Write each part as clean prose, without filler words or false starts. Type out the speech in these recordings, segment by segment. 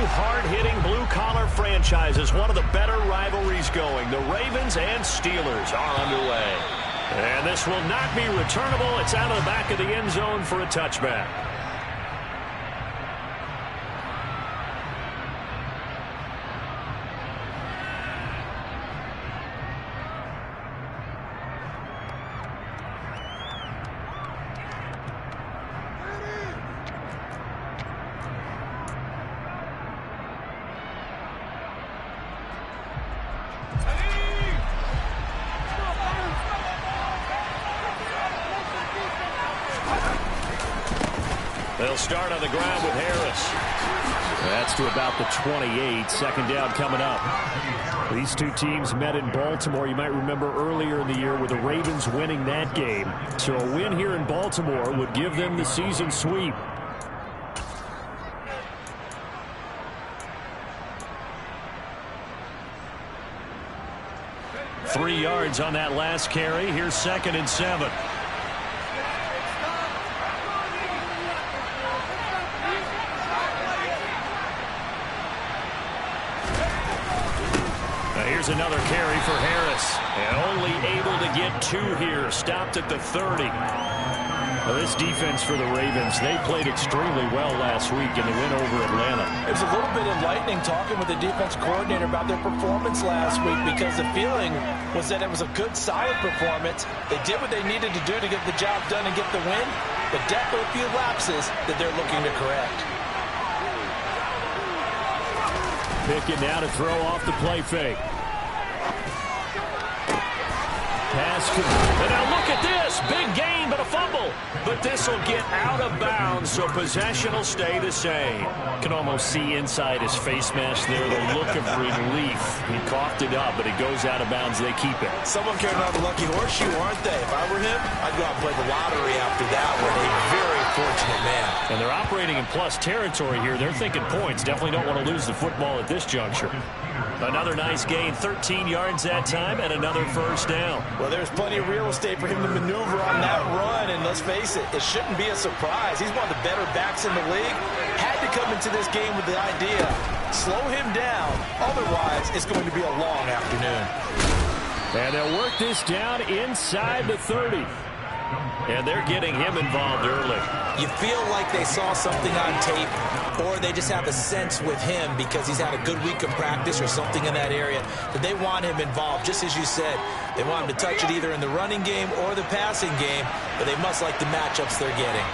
hard-hitting blue-collar franchises. One of the better rivalries going. The Ravens and Steelers are underway. And this will not be returnable. It's out of the back of the end zone for a touchback. They'll start on the ground with Harris. That's to about the 28. Second down coming up. These two teams met in Baltimore. You might remember earlier in the year with the Ravens winning that game. So a win here in Baltimore would give them the season sweep. Three yards on that last carry. Here's 2nd and 7. Here's another carry for Harris. And only able to get 2 here. Stopped at the 30. Well, this defense for the Ravens, they played extremely well last week in the win over Atlanta. It was a little bit enlightening talking with the defense coordinator about their performance last week, because the feeling was that it was a good, solid performance. They did what they needed to do to get the job done and get the win, but definitely a few lapses that they're looking to correct. Pickett now to throw off the play fake. Pass. And now look at this. Big gain, but a fumble. But this will get out of bounds, so possession will stay the same. Can almost see inside his face mask there the look of relief. He coughed it up, but it goes out of bounds. They keep it. Someone carrying out the lucky horseshoe, aren't they? If I were him, I'd go out and play the lottery after that one. A very fortunate man. And they're operating in plus territory here. They're thinking points. Definitely don't want to lose the football at this juncture. Another nice gain, 13 yards that time, and another first down. Well, there's plenty of real estate for him to maneuver on that run, and let's face it, it shouldn't be a surprise. He's one of the better backs in the league. Had to come into this game with the idea, slow him down, otherwise it's going to be a long afternoon. And they'll work this down inside the 30. And they're getting him involved early. You feel like they saw something on tape, or they just have a sense with him because he's had a good week of practice or something in that area that they want him involved. Just as you said, they want him to touch it either in the running game or the passing game, but they must like the matchups they're getting.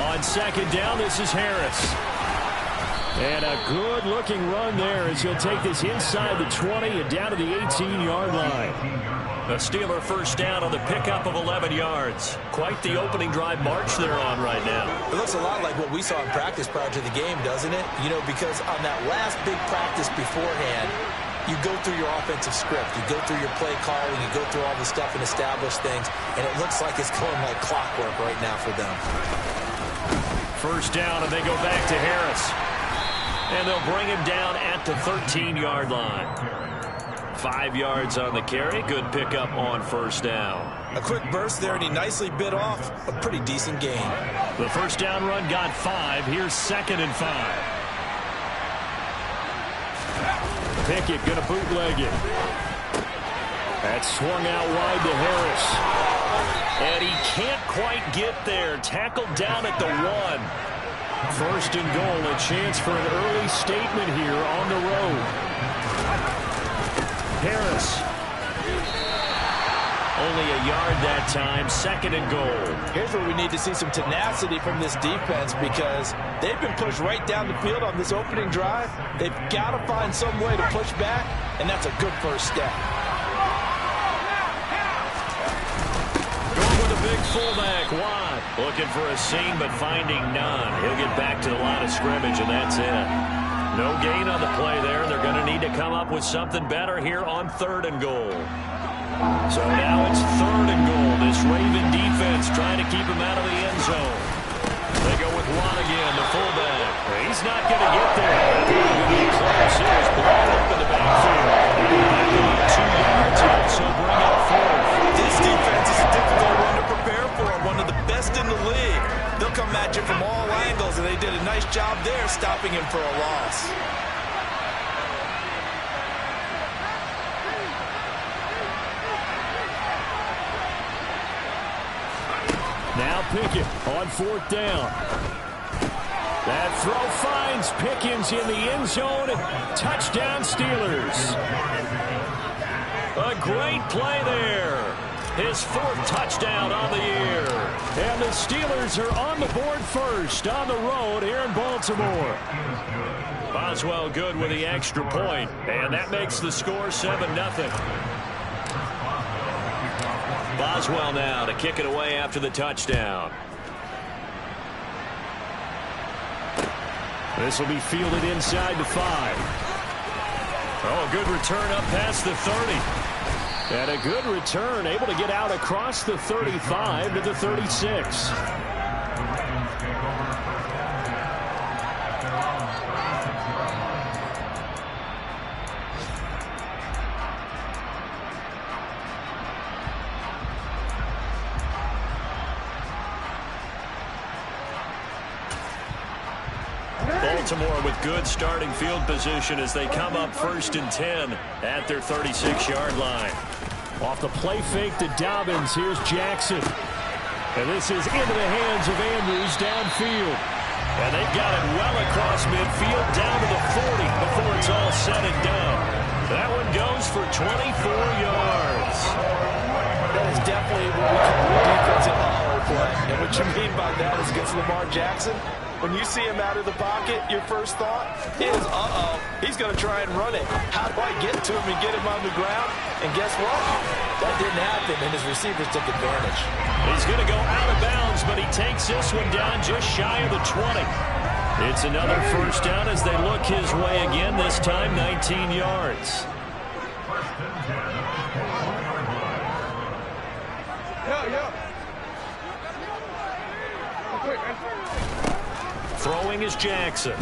On second down, this is Harris. And a good-looking run there as he'll take this inside the 20 and down to the 18-yard line. A Steeler first down on the pickup of 11 yards. Quite the opening drive march they're on right now. It looks a lot like what we saw in practice prior to the game, doesn't it? You know, because on that last big practice beforehand, you go through your offensive script. You go through your play calling. You go through all the stuff and establish things. And it looks like it's going like clockwork right now for them. First down, and they go back to Harris. And they'll bring him down at the 13-yard line. 5 yards on the carry. Good pickup on first down. A quick burst there, and he nicely bit off a pretty decent gain. The first down run got 5. Here's 2nd and 5. Pickett going to bootleg it. That's swung out wide to Harris. And he can't quite get there. Tackled down at the 1. First and goal, a chance for an early statement here on the road. Harris. Only a yard that time, 2nd and goal. Here's where we need to see some tenacity from this defense, because they've been pushed right down the field on this opening drive. They've got to find some way to push back, and that's a good first step. Going with a big fullback, Watt. Looking for a seam, but finding none. He'll get back to the line of scrimmage, and that's it. No gain on the play there. They're going to need to come up with something better here on 3rd and goal. So now it's 3rd and goal. This Raven defense trying to keep him out of the end zone. They go with Watt again, the fullback. He's not going to get there. Really close. It was blown up in the backfield. 2 yards out, so bring up 4th. This defense is a difficult one to prepare for. One of the best in the league. They'll come at you from all angles, and they did a nice Pickett on 4th down. That throw finds Pickens in the end zone. Touchdown, Steelers. A great play there. His 4th touchdown on the year. And the Steelers are on the board first on the road here in Baltimore. Boswell good with the extra point, and that makes the score 7-0. Boswell now to kick it away after the touchdown. This will be fielded inside the 5. Oh, a good return up past the 30. And a good return, able to get out across the 35 to the 36. Baltimore with good starting field position as they come up 1st and 10 at their 36-yard line. Off the play fake to Dobbins, here's Jackson. And this is into the hands of Andrews downfield. And they've got it well across midfield down to the 40 before it's all said and done. That one goes for 24 yards. That is definitely what we call a defensive uh-oh play. And what you mean by that is against Lamar Jackson, when you see him out of the pocket, your first thought is, uh-oh, he's going to try and run it. How do I get to him and get him on the ground? And guess what? That didn't happen, and his receivers took advantage. He's going to go out of bounds, but he takes this one down just shy of the 20. It's another 1st down as they look his way again, this time 19 yards. Throwing is Jackson.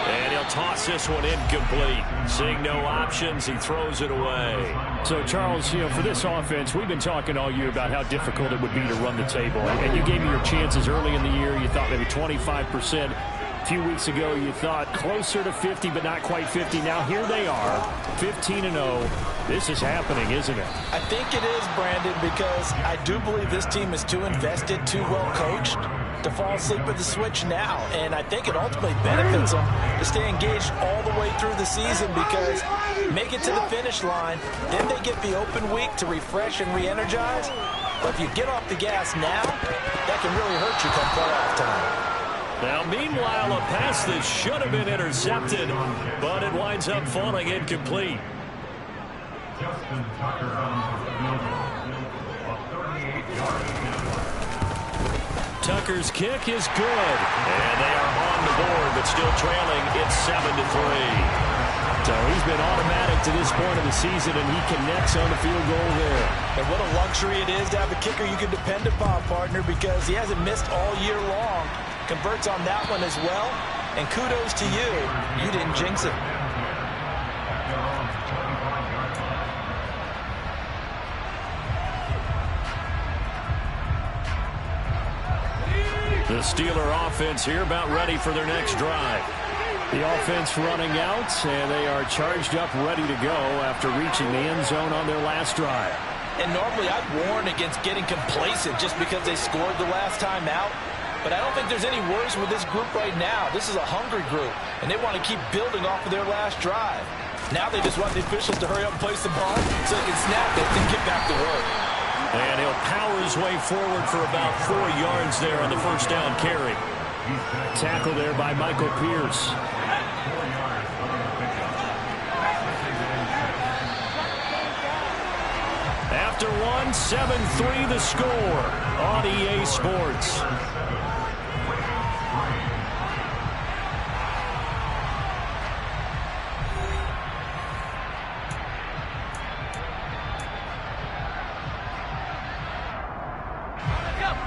And he'll toss this one incomplete. Seeing no options, he throws it away. So, Charles, you know, for this offense, we've been talking all year about how difficult it would be to run the table. And you gave me your chances early in the year. You thought maybe 25%. A few weeks ago, you thought closer to 50, but not quite 50. Now, here they are, 15-0. This is happening, isn't it? I think it is, Brandon, because I do believe this team is too invested, too well coached to fall asleep at the switch now. And I think it ultimately benefits them to stay engaged all the way through the season because make it to the finish line, then they get the open week to refresh and re-energize. But if you get off the gas now, that can really hurt you come playoff time. Now, meanwhile, a pass that should have been intercepted, but it winds up falling incomplete. Tucker's kick is good. And they are on the board, but still trailing. It's 7-3. So he's been automatic to this point of the season, and he connects on the field goal there. And what a luxury it is to have a kicker you can depend upon, partner, because he hasn't missed all year long. Converts on that one as well. And kudos to you. You didn't jinx it. The Steeler offense here about ready for their next drive. The offense running out, and they are charged up, ready to go after reaching the end zone on their last drive. And normally I'd warn against getting complacent just because they scored the last time out. But I don't think there's any worries with this group right now. This is a hungry group, and they want to keep building off of their last drive. Now they just want the officials to hurry up and place the ball so they can snap it and get back to work. And he'll power his way forward for about 4 yards there on the first down carry. Tackle there by Michael Pierce. After one, 7-3 the score on EA Sports.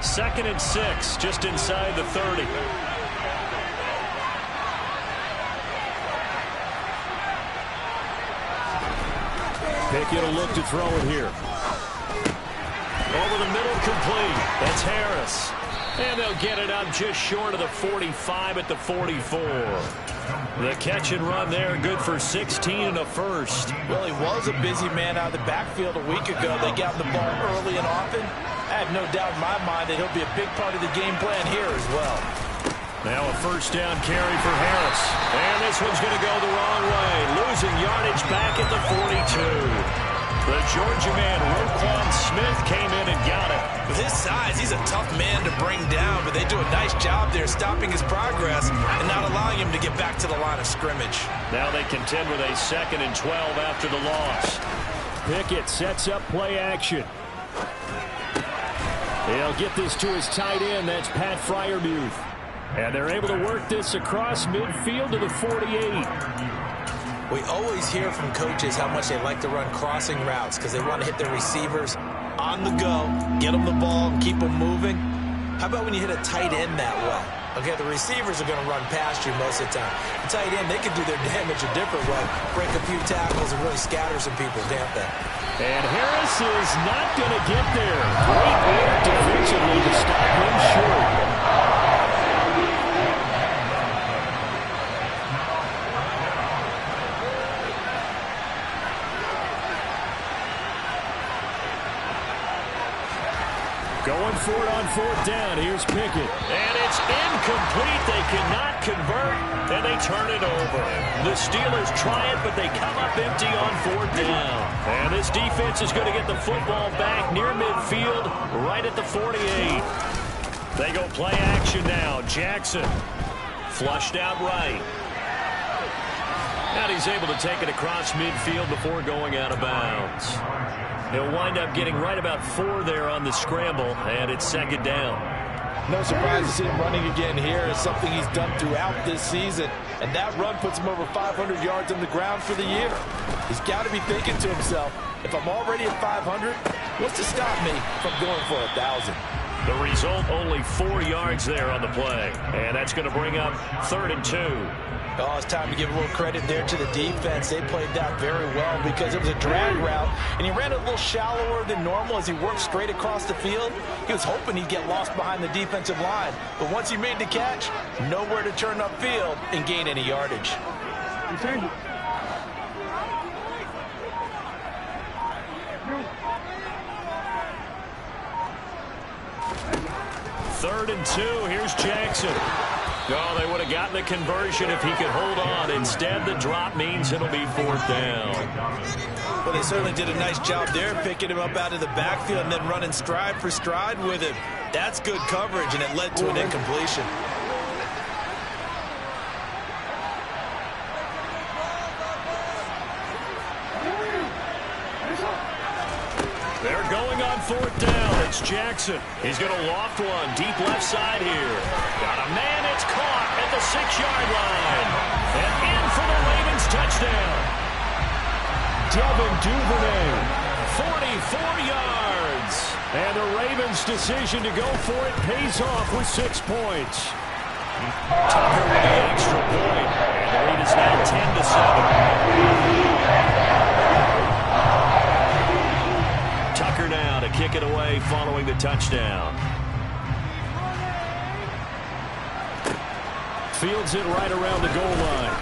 Second and 6, just inside the 30. Pickett will look to throw it here. Over the middle, complete. That's Harris. And they'll get it up just short of the 45 at the 44. The catch and run there, good for 16 and a first. Well, he was a busy man out of the backfield a week ago. They got the ball early and often. I have no doubt in my mind that he'll be a big part of the game plan here as well. Now a first down carry for Harris. And this one's going to go the wrong way. Losing yardage back at the 42. The Georgia man, Roquan Smith, came in and got it. With his size, he's a tough man to bring down, but they do a nice job there stopping his progress and not allowing him to get back to the line of scrimmage. Now they contend with a 2nd and 12 after the loss. Pickett sets up play action. He'll get this to his tight end. That's Pat Freiermuth. And they're able to work this across midfield to the 48. We always hear from coaches how much they like to run crossing routes because they want to hit their receivers on the go, get them the ball, and keep them moving. How about when you hit a tight end that way? Okay, the receivers are going to run past you most of the time. The tight end, they can do their damage a different way, break a few tackles and really scatter some people, can't they? And Harris is not going to get there. Great work defensively to stop him short. Going for it on 4th down. Here's Pickett. And it's incomplete. They cannot convert, and they turn it over. The Steelers try it, but they come up empty on 4th down. And this defense is going to get the football back near midfield, right at the 48. They go play action now. Jackson flushed out right. And he's able to take it across midfield before going out of bounds. He'll wind up getting right about 4 there on the scramble, and it's 2nd down. No surprise to see him running again here. It's something he's done throughout this season, and that run puts him over 500 yards on the ground for the year. He's got to be thinking to himself, if I'm already at 500, what's to stop me from going for 1,000? The result, only 4 yards there on the play, and that's going to bring up 3rd and 2. Oh, it's time to give a little credit there to the defense. They played that very well because it was a drag route, and he ran a little shallower than normal as he worked straight across the field. He was hoping he'd get lost behind the defensive line, but once he made the catch, nowhere to turn upfield and gain any yardage. Third and 2. Here's Jackson. Oh, they would have gotten the conversion if he could hold on. Instead, the drop means it'll be 4th down. Well, they certainly did a nice job there, picking him up out of the backfield and then running stride for stride with him. That's good coverage, and it led to an incompletion. They're going on 4th down. It's Jackson. He's going to loft one deep left side here. Got a man. It's caught at the 6-yard line. And in for the Ravens touchdown. Devin Duvernay, 44 yards. And the Ravens' decision to go for it pays off with 6 points. Tucker with the extra point. And the lead is now 10-7. Tucker now to kick it away following the touchdown. Fields it right around the goal line.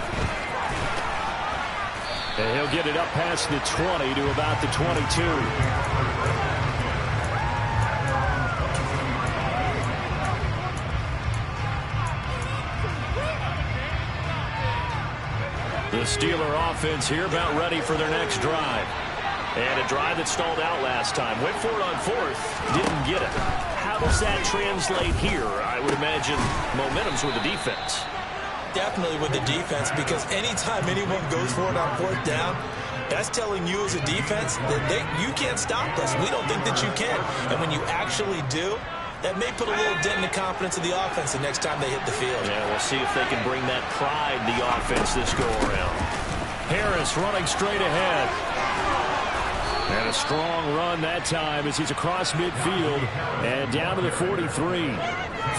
And he'll get it up past the 20 to about the 22. The Steeler offense here about ready for their next drive. And a drive that stalled out last time. Went for it on 4th. Didn't get it. How does that translate here? I would imagine momentum's with the defense. Definitely with the defense, because anytime anyone goes for it on 4th down, that's telling you as a defense that you can't stop us. We don't think that you can. And when you actually do, that may put a little dent in the confidence of the offense the next time they hit the field. Yeah, we'll see if they can bring that pride in the offense this go-around. Harris running straight ahead. And a strong run that time as he's across midfield and down to the 43.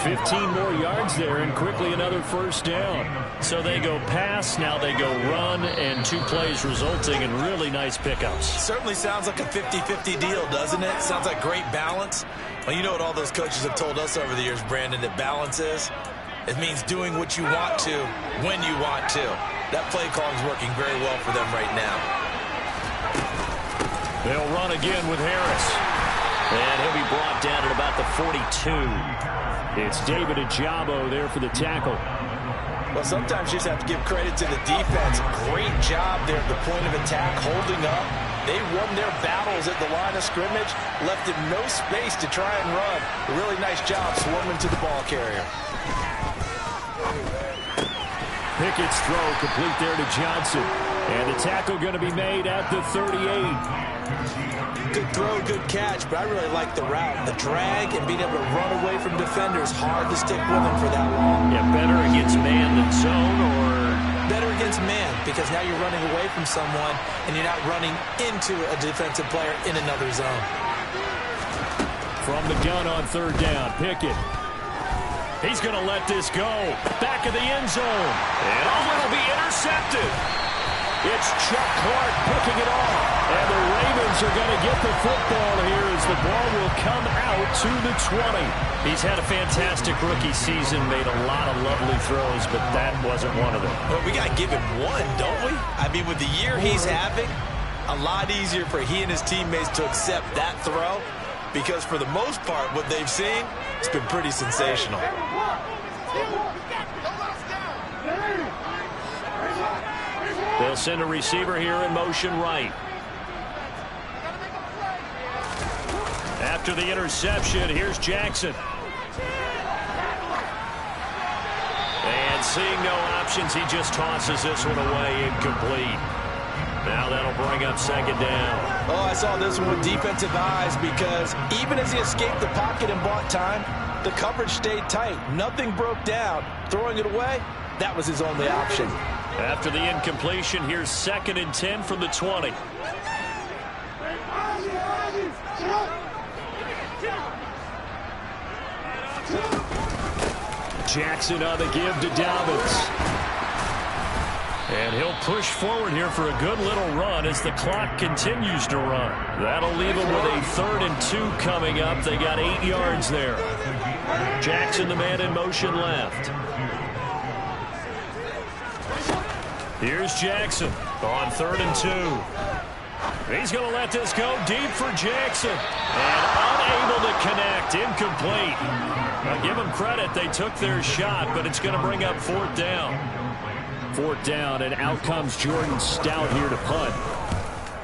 15 more yards there and quickly another first down. So they go pass, now they go run, and 2 plays resulting in really nice pickups. Certainly sounds like a 50-50 deal, doesn't it? Sounds like great balance. Well, you know what all those coaches have told us over the years, Brandon, that balance is? It means doing what you want to when you want to. That play calling is working very well for them right now. They'll run again with Harris. And he'll be brought down at about the 42. It's David Ojabo there for the tackle. Well, sometimes you just have to give credit to the defense. Great job there at the point of attack, holding up. They won their battles at the line of scrimmage, left him no space to try and run. A really nice job swarming to the ball carrier. Pickett's throw complete there to Johnson. And the tackle going to be made at the 38. Good throw, good catch, but I really like the route. The drag and being able to run away from defenders, hard to stick with them for that long. Yeah, better against man than zone, or better against man, because now you're running away from someone and you're not running into a defensive player in another zone. From the gun on third down, Pickett. He's going to let this go. Back of the end zone. And it'll be intercepted. It's Chuck Clark picking it off. And the Ravens are going to get the football here as the ball will come out to the 20. He's had a fantastic rookie season, made a lot of lovely throws, but that wasn't one of them. Well, we got to give him one, don't we? I mean, with the year he's having, a lot easier for he and his teammates to accept that throw, because for the most part, what they've seen, it's been pretty sensational. They'll send a receiver here in motion right. After the interception, here's Jackson. And seeing no options, he just tosses this one away, incomplete. Now that'll bring up second down. Oh, I saw this one with defensive eyes, because even as he escaped the pocket and bought time, the coverage stayed tight. Nothing broke down. Throwing it away, that was his only option. After the incompletion, here's 2nd and 10 from the 20. Jackson on the give to Dobbins. And he'll push forward here for a good little run as the clock continues to run. That'll leave him with a 3rd and 2 coming up. They got 8 yards there. Jackson, the man in motion left. Here's Jackson on 3rd and 2. He's going to let this go deep for Jackson. And unable to connect. Incomplete. Now give them credit. They took their shot, but it's going to bring up 4th down. 4th down, and out comes Jordan Stout here to punt.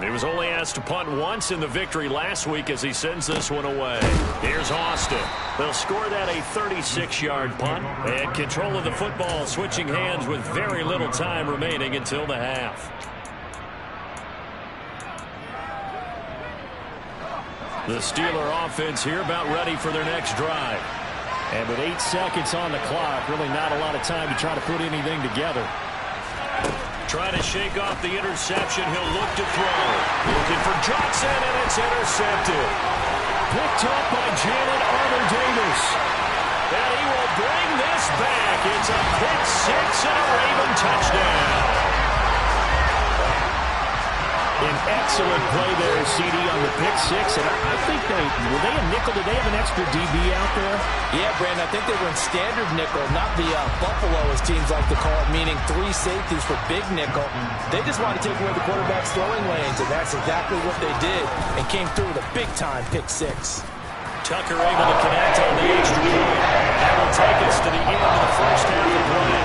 He was only asked to punt once in the victory last week as he sends this one away. Here's Austin. They'll score that a 36-yard punt. And control of the football switching hands with very little time remaining until the half. The Steeler offense here about ready for their next drive. And with 8 seconds on the clock, really not a lot of time to try to put anything together. Trying to shake off the interception. He'll look to throw. Looking for Johnson, and it's intercepted. Picked up by Jalen Armour-Davis. And he will bring this back. It's a pick 6 and a Raven touchdown. An excellent play there, CD, on the pick 6. And I think were they a nickel? Did they have an extra DB out there? Yeah, Brandon, I think they were in standard nickel, not the Buffalo, as teams like to call it, meaning 3 safeties for big nickel. They just wanted to take away the quarterback's throwing lanes, and that's exactly what they did, and came through with a big-time pick 6. Tucker able to connect on the extra point. That will take us to the end of the first half of play.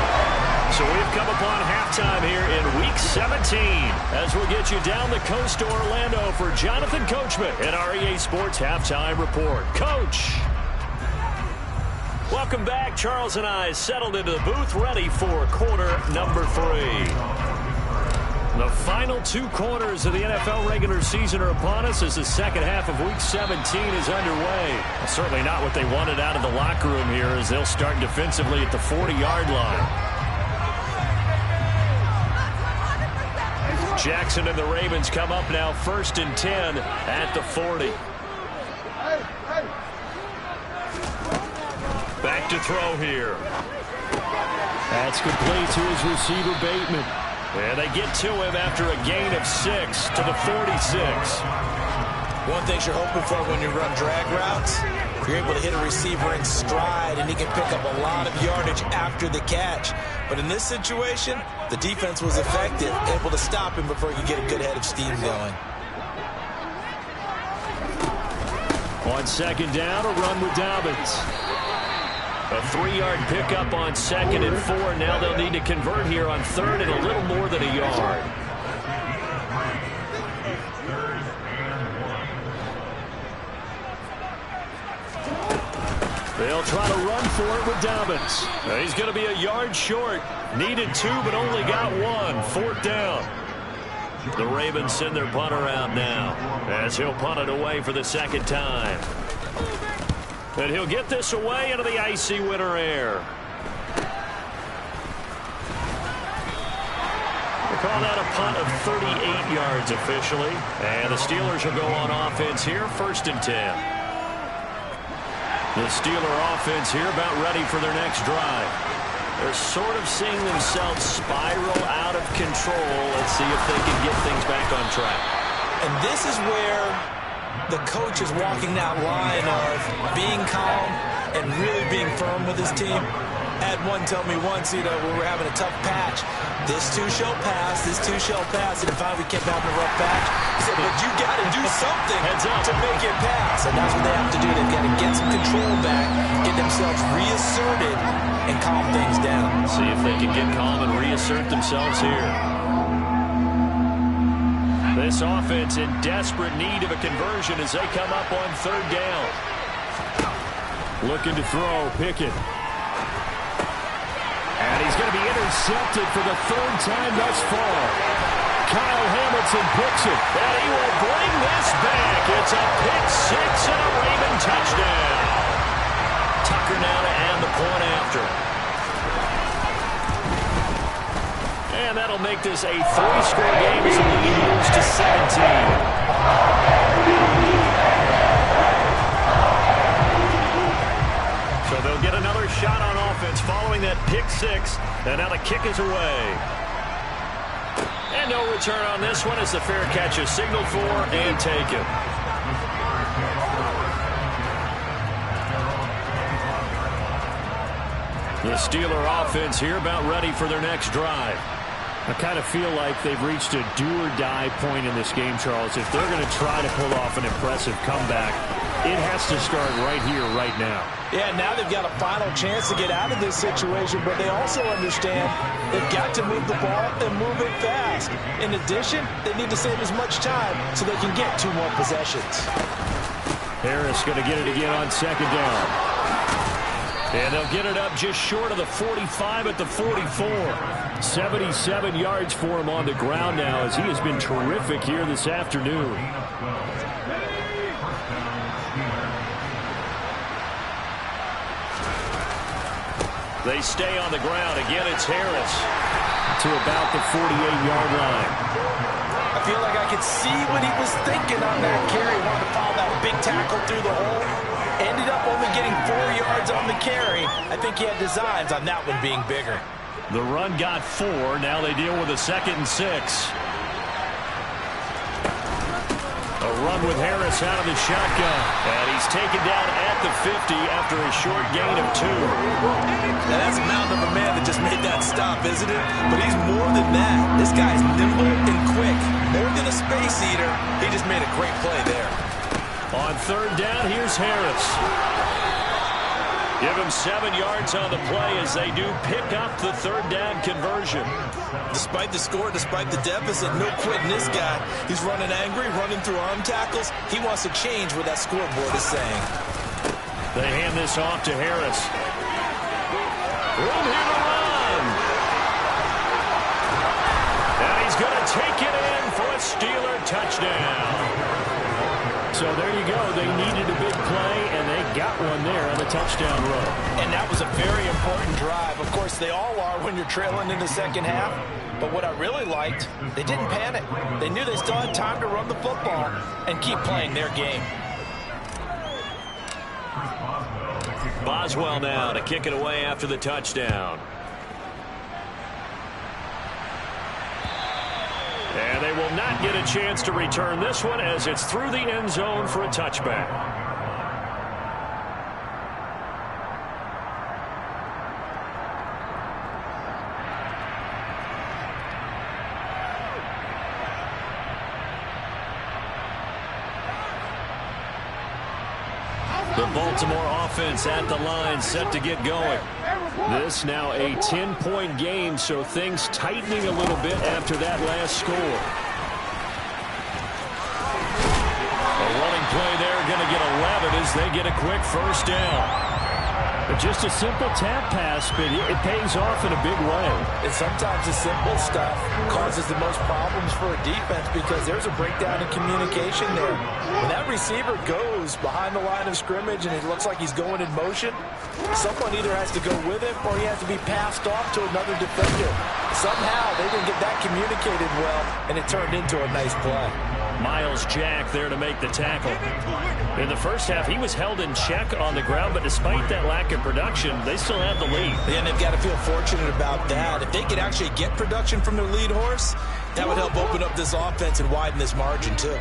So we've come upon halftime here in Week 17 as we'll get you down the coast to Orlando for Jonathan Coachman and our EA Sports Halftime Report. Coach! Welcome back. Charles and I settled into the booth ready for quarter number 3. The final 2 quarters of the NFL regular season are upon us as the second half of Week 17 is underway. Certainly not what they wanted out of the locker room here as they'll start defensively at the 40-yard line. Jackson and the Ravens come up now 1st and 10 at the 40. Back to throw here. That's complete to his receiver, Bateman. And they get to him after a gain of 6 to the 46. One thing you're hoping for when you run drag routes, You're able to hit a receiver in stride, and he can pick up a lot of yardage after the catch. But in this situation, the defense was effective, able to stop him before he could get a good head of steam going. On second down, a run with Dobbins. A 3-yard pickup on 2nd and 4. Now they'll need to convert here on 3rd and a little more than a yard. They'll try to run for it with Dobbins. He's going to be a yard short. Needed 2, but only got 1. 4th down. The Ravens send their punter out now as he'll punt it away for the 2nd time. And he'll get this away into the icy winter air. They call that a punt of 38 yards officially. And the Steelers will go on offense here, 1st and 10. The Steeler offense here about ready for their next drive. They're sort of seeing themselves spiral out of control. Let's see if they can get things back on track. And this is where the coach is walking that line of being calm and really being firm with his team. I had one tell me once, when we were having a tough patch, this too shall pass, this too shall pass, and finally we kept having a rough patch. He said, but you got to do something to make it pass, and that's what they have to do. They've got to get some control back, get themselves reasserted, and calm things down. See if they can get calm and reassert themselves here. This offense in desperate need of a conversion as they come up on 3rd down. Looking to throw, Pickett. And he's going to be intercepted for the 3rd time thus far. Kyle Hamilton picks it. And he will bring this back. It's a pick 6 and a Raven touchdown. Tucker now to add the point after. And that'll make this a 3-score game as the lead moves to 17. So they'll get another shot on offense following that pick 6. And now the kick is away. And no return on this one as the fair catch is signaled for and taken. The Steeler offense here about ready for their next drive. I kind of feel like they've reached a do-or-die point in this game, Charles. If they're going to try to pull off an impressive comeback, it has to start right here, right now. Yeah, now they've got a final chance to get out of this situation, but they also understand they've got to move the ball and move it fast. In addition, they need to save as much time so they can get 2 more possessions. Harris going to get it again on 2nd down. And they'll get it up just short of the 45 at the 44. 77 yards for him on the ground now as he has been terrific here this afternoon. They stay on the ground. Again, it's Harris to about the 48-yard line. I feel like I could see what he was thinking on that carry. Wanted to follow that big tackle through the hole. Ended up only getting 4 yards on the carry. I think he had designs on that one being bigger. The run got 4. Now they deal with a 2nd and 6. A run with Harris out of the shotgun. And he's taken down at the 50 after a short gain of 2. Now that's a mountain of a man that just made that stop, isn't it? But he's more than that. This guy's nimble and quick. More than a space eater. He just made a great play there. On 3rd down, here's Harris. Give him 7 yards on the play as they do pick up the 3rd down conversion. Despite the score, despite the deficit, no quitting this guy. He's running angry, running through arm tackles. He wants to change what that scoreboard is saying. They hand this off to Harris. Room here to run. And he's going to take it in for a Steeler touchdown. So there you go. They needed a big play, and they got one there on the touchdown run. And that was a very important drive. Of course, they all are when you're trailing in the second half. But what I really liked, they didn't panic. They knew they still had time to run the football and keep playing their game. Boswell now to kick it away after the touchdown. And they will not get a chance to return this one as it's through the end zone for a touchback. The Baltimore offense at the line, set to get going. This now a 10-point game, so things tightening a little bit after that last score. A running play there, going to get 11 as they get a quick first down. But just a simple tap pass, but it pays off in a big way. And sometimes the simple stuff causes the most problems for a defense because there's a breakdown in communication there. When that receiver goes behind the line of scrimmage and it looks like he's going in motion, someone either has to go with him or he has to be passed off to another defender. Somehow they didn't get that communicated well, and it turned into a nice play. Myles Jack there to make the tackle. In the first half, he was held in check on the ground, but despite that lack of production, they still have the lead. And they've got to feel fortunate about that. If they could actually get production from their lead horse, that would help open up this offense and widen this margin too.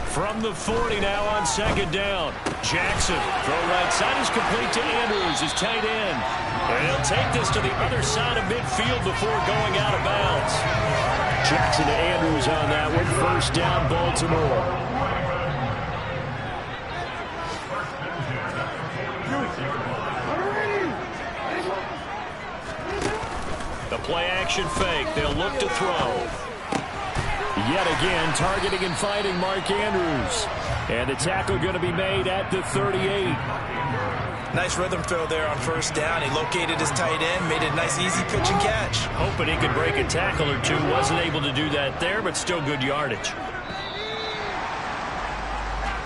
From the 40 now on second down. Jackson, throw right side is complete to Andrews, his tight end. And he'll take this to the other side of midfield before going out of bounds. Jackson to Andrews on that one. First down, Baltimore. The play action fake. They'll look to throw. Yet again, targeting and fighting Mark Andrews. And the tackle going to be made at the 38. Nice rhythm throw there on first down. He located his tight end, made a nice easy pitch and catch. Hoping he could break a tackle or two. Wasn't able to do that there, but still good yardage.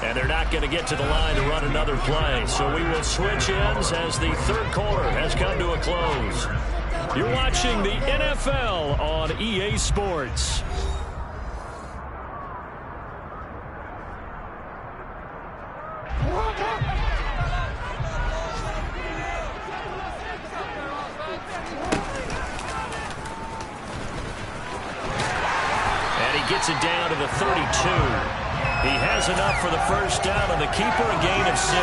And they're not going to get to the line to run another play. So we will switch ends as the third quarter has come to a close. You're watching the NFL on EA Sports. Gets it down to the 32. He has enough for the first down, and the keeper a gain of 6.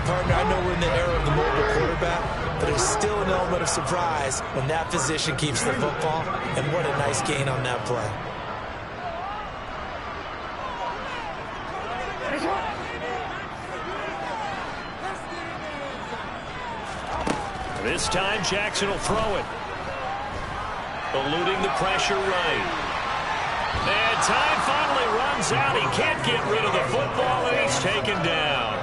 Partner, I know we're in the era of the mobile quarterback, but there's still an element of surprise when that position keeps the football, and what a nice gain on that play. This time, Jackson will throw it. Eluding the pressure right. And time finally runs out. He can't get rid of the football, and he's taken down.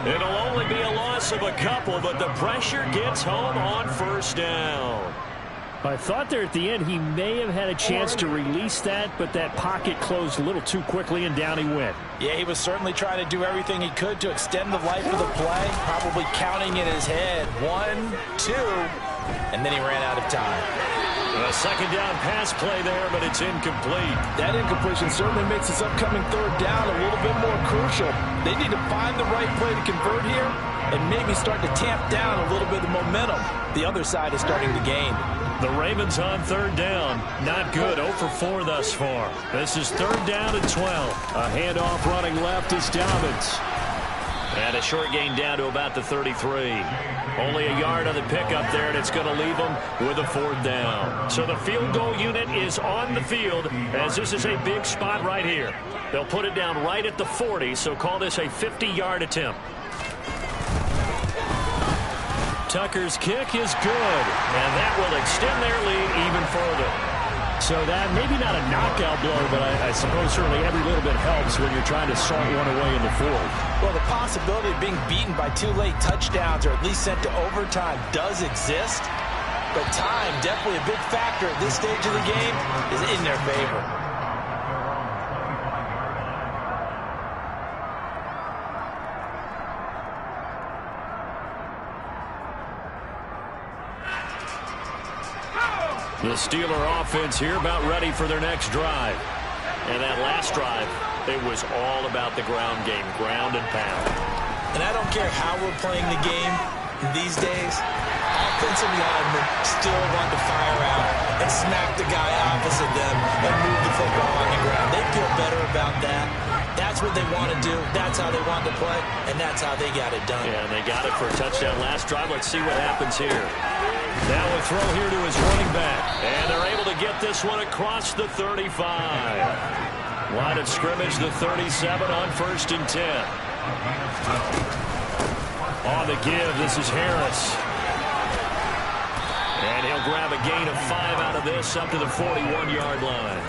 It'll only be a loss of a couple, but the pressure gets home on first down. I thought there at the end he may have had a chance to release that, but that pocket closed a little too quickly, and down he went. Yeah, he was certainly trying to do everything he could to extend the life of the play, probably counting in his head 1, 2, and then he ran out of time. A second down pass play there, but it's incomplete. That incompletion certainly makes this upcoming third down a little bit more crucial. They need to find the right play to convert here and maybe start to tamp down a little bit of momentum. The other side is starting to gain. The Ravens on third down. Not good. 0 for 4 thus far. This is third down and 12. A handoff running left is Dobbins. And a short gain down to about the 33. Only a yard on the pickup there, and it's going to leave them with a fourth down. So the field goal unit is on the field, as this is a big spot right here. They'll put it down right at the 40, so call this a 50-yard attempt. Tucker's kick is good, and that will extend their lead even further. So that, maybe not a knockout blow, but I suppose certainly every little bit helps when you're trying to salt one away in the fourth. Well, the possibility of being beaten by 2 late touchdowns or at least sent to overtime does exist, but time, definitely a big factor at this stage of the game, is in their favor. The Steeler offense here about ready for their next drive. And that last drive, it was all about the ground game, ground and pound. And I don't care how we're playing the game these days, offensive linemen still want to fire out and smack the guy opposite them and move the football on the ground. They feel better about that. That's That's what they want to do. That's how they want to play, and that's how they got it done. Yeah, and they got it for a touchdown last drive. Let's see what happens here. Now a throw here to his running back, and they're able to get this one across the 35. Line of scrimmage, the 37 on 1st and 10. On the give, this is Harris. And he'll grab a gain of 5 out of this up to the 41-yard line.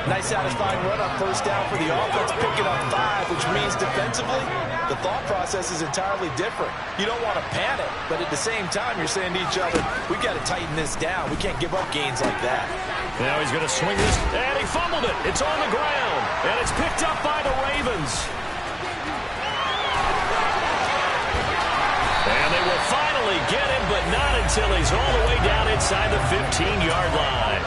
Nice satisfying run on 1st down for the offense, picking up 5, which means defensively, the thought process is entirely different. You don't want to panic, but at the same time, you're saying to each other, we've got to tighten this down. We can't give up gains like that. Now he's going to swing this, and he fumbled it. It's on the ground, and it's picked up by the Ravens. And they will finally get him, but not until he's all the way down inside the 15-yard line.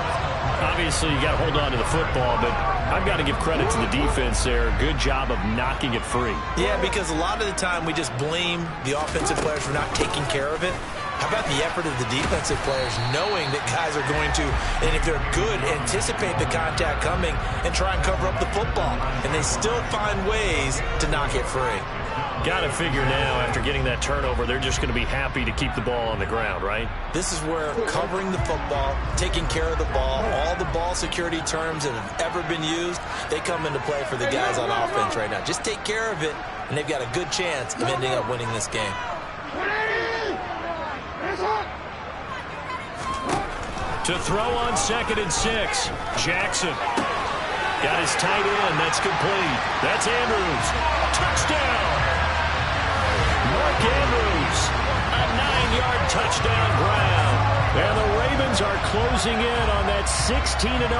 Obviously, you got to hold on to the football, but I've got to give credit to the defense there. Good job of knocking it free. Yeah, because a lot of the time we just blame the offensive players for not taking care of it. How about the effort of the defensive players knowing that guys are going to, and if they're good, anticipate the contact coming and try and cover up the football. And they still find ways to knock it free. Got to figure now, after getting that turnover, they're just going to be happy to keep the ball on the ground, right? This is where covering the football, taking care of the ball, all the ball security terms that have ever been used, they come into play for the guys on offense right now. Just take care of it, and they've got a good chance of ending up winning this game. To throw on 2nd and 6, Jackson. Got his tight end. That's complete. That's Andrews. Touchdown! Mark Andrews, a 9-yard touchdown ground. And the Ravens are closing in on that 16-0